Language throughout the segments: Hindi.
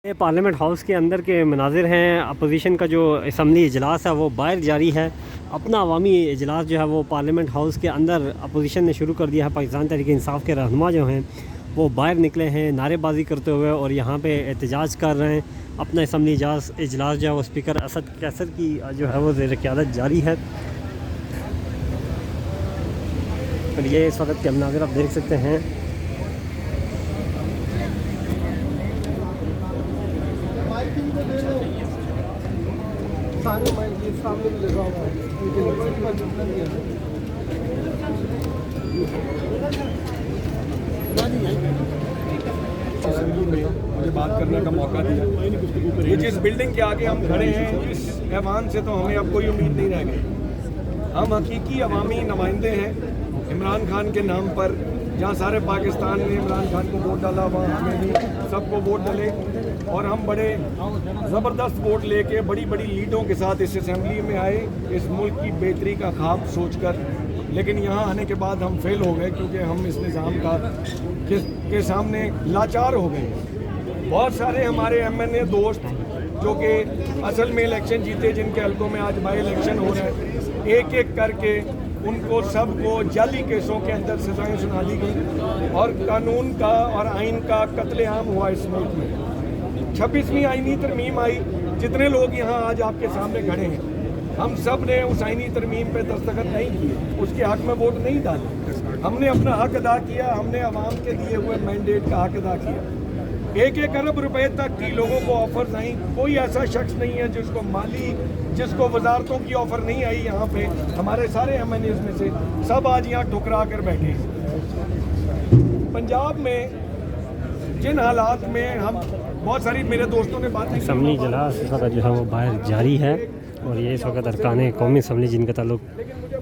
ये पार्लियामेंट हाउस के अंदर के मनाजिर हैं। अपोजिशन का जो असम्बली इजलास है वो बाहर जारी है। अपना अवामी इजलास जो है वो पार्लियामेंट हाउस के अंदर अपोजिशन ने शुरू कर दिया है। पाकिस्तान तहरीक इंसाफ के रहनुमा जो हैं वो बाहर निकले हैं नारेबाजी करते हुए और यहाँ पे एहतजाज कर रहे हैं। अपना असम्बली इजलास जो है वो स्पीकर असद कैसर की जो है वो ज़ेर क़यादत जारी है। और ये इस वक्त के मनाजिर आप देख सकते हैं। मुझे बात करने का मौका दिया। ये जिस बिल्डिंग के आगे हम खड़े हैं इस ऐवान से तो हमें अब कोई उम्मीद नहीं रह गई। हम हकीकी अवामी नुमाइंदे हैं इमरान खान के नाम पर। जहाँ सारे पाकिस्तान ने इमरान खान को वोट डाला वहाँ हमें भी सबको वोट डाले और हम बड़े ज़बरदस्त वोट लेके बड़ी बड़ी लीडों के साथ इस असेंबली में आए इस मुल्क की बेहतरी का ख्वाब सोचकर। लेकिन यहाँ आने के बाद हम फेल हो गए क्योंकि हम इस निज़ाम के सामने लाचार हो गए। बहुत सारे हमारे MNA दोस्त जो कि असल में इलेक्शन जीते जिनके हल्कों में आज बाई इलेक्शन हो रहे हैं, एक एक करके उनको सबको जाली केसों के अंदर सजाएं सुना दी गई और कानून का और आइन का कत्लेआम हुआ इस मुल्क में। 26वीं आइनी तरमीम आई। जितने लोग यहाँ आज आपके सामने खड़े हैं हम सब ने उस आइनी तरमीम पे दस्तखत नहीं किए, उसके हक में वोट नहीं डाले। हमने अपना हक अदा किया, हमने अवाम के दिए हुए मैंडेट का हक अदा किया। 1-1 अरब रुपए तक की लोगों को ऑफर्स आई। कोई ऐसा शख्स नहीं है जिसको वजारतों की ऑफर नहीं आई। यहाँ पे हमारे सारे MNAs में से सब आज यहाँ ठुकरा कर बैठे। पंजाब में जिन हालात में हम बहुत सारी मेरे दोस्तों ने बात की। असम्बली इजलास इस वक्त जो है वो बाहर जारी है और ये इस वक्त अरकान कौमी असम्बली जिनका ताल्लुक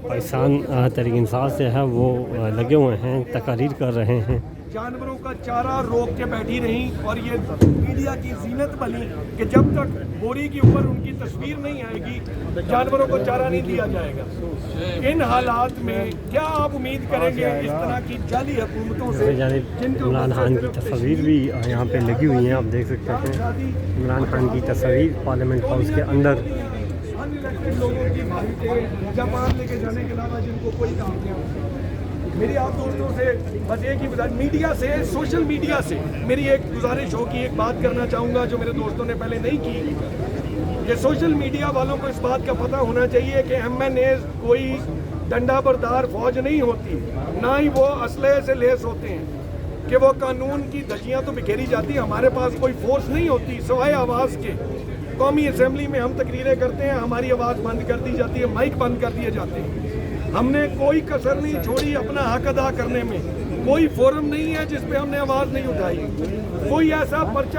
पाकिस्तान तहरीक इंसाफ से है वो लगे हुए हैं, तकारीर कर रहे हैं। जानवरों का चारा रोक के बैठी रही और ये मीडिया की जीनत बनी कि जब तक बोरी के ऊपर उनकी तस्वीर नहीं आएगी जानवरों को चारा नहीं दिया जाएगा। इन हालात में क्या आप उम्मीद करेंगे इस तरह की जाली हुकूमतों से? इमरान खान की तस्वीर भी यहाँ पे लगी हुई हैं, आप देख सकते हैं। इमरान खान की तस्वीर पार्लियामेंट हाउस के अंदर। लोगों की जापान लेके जाने के अलावा जिनको कोई काम नहीं होता। मेरी आप दोस्तों से बस एक ही मीडिया से, सोशल मीडिया से मेरी एक गुजारिश होगी, एक बात करना चाहूँगा जो मेरे दोस्तों ने पहले नहीं की। कि सोशल मीडिया वालों को इस बात का पता होना चाहिए कि MNAs कोई डंडा बरदार फौज नहीं होती, ना ही वो असलहे से लेस होते हैं कि वो कानून की धज्जियाँ तो बिखेरी जाती है। हमारे पास कोई फोर्स नहीं होती सिवाय आवाज़ के। कौमी असम्बली में हम तकरीरें करते हैं, हमारी आवाज़ बंद कर दी जाती है, माइक बंद कर दिए जाते हैं। हमने कोई कसर नहीं छोड़ी अपना हक अदा करने में। कोई फोरम नहीं है जिस पे हमने आवाज़ नहीं उठाई। कोई ऐसा पर्चा